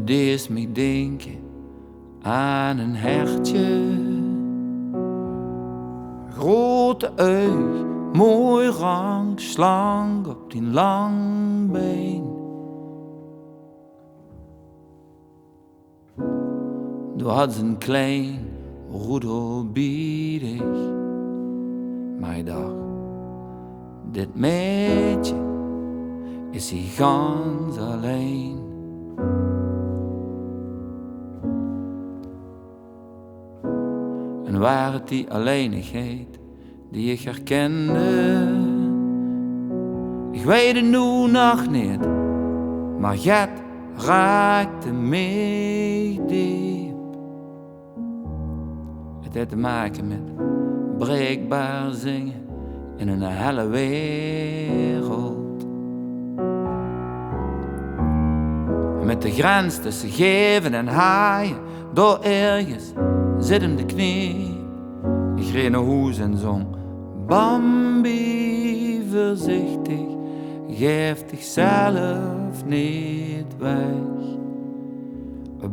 Du deed me denken aan een hertje. Grote oog, mooi rank, slank op die lang been. Du had een klein roedel biedig. Maar ik dacht, dit meisje is hij gans alleen. En waar het die alleenigheid die ik herkende, ik weet het nu nog niet, maar het raakte mij diep. Het heeft te maken met breekbaar zingen in een hele wereld. En met de grens tussen geven en haaien, door ergens zit hem de knie. Ik reed naar huis en zong Bambi voorzichtig, geef zichzelf niet weg.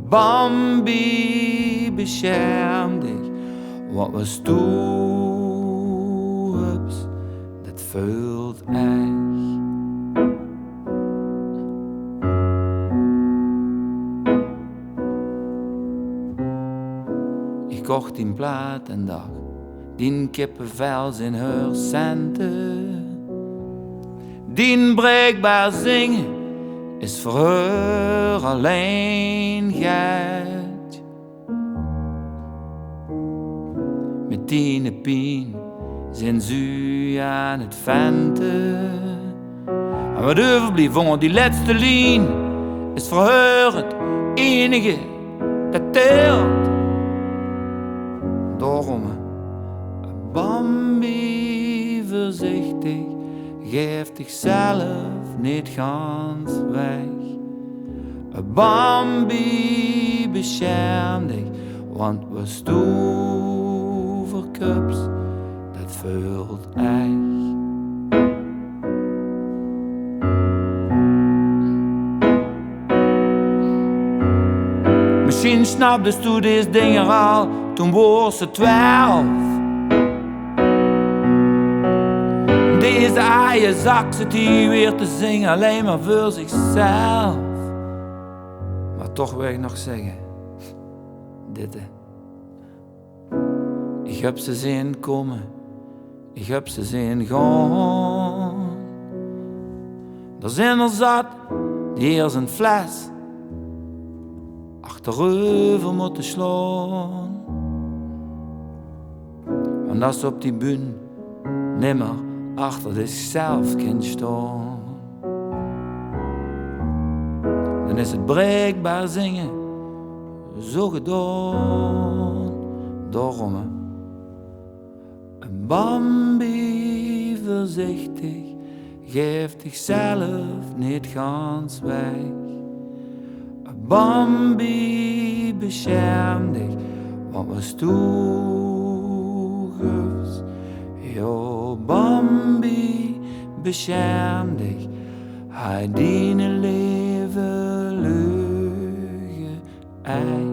Bambi bescherm dich, wat was toeps, dat vult echt. Ik kocht die plaat en dacht, die kippenvel zijn haar centen. Die breekbaar zingen is voor haar alleen geld. Met die pien zijn ze aan het venten. En wat overblijft van die laatste lien is voor haar het enige dat telt. Daarom, Bambi voorzichtig, geef zichzelf niet gans weg. Bambi bescherm dich, want was toe verkups, dat vult echt. Misschien snapte du deze dingen al, toen was ze 12. Deze eigen zak zit hier weer te zingen, alleen maar voor zichzelf. Maar toch wil ik nog zeggen, dit hè. Ik heb ze zien komen, ik heb ze zien gaan. Er zijn er zat, die eerst een fles achterover moeten slaan. En als ze op die bühne nimmer achter zichzelf kind staan, dan is het breekbaar zingen zo gedaan. Daarom een Bambi voorzichtig, geef zichzelf niet gans weg. Bambi bescherm dich, wat was toegeefs. Jo, Bambi bescherm dich, hij diene leven leugen ei.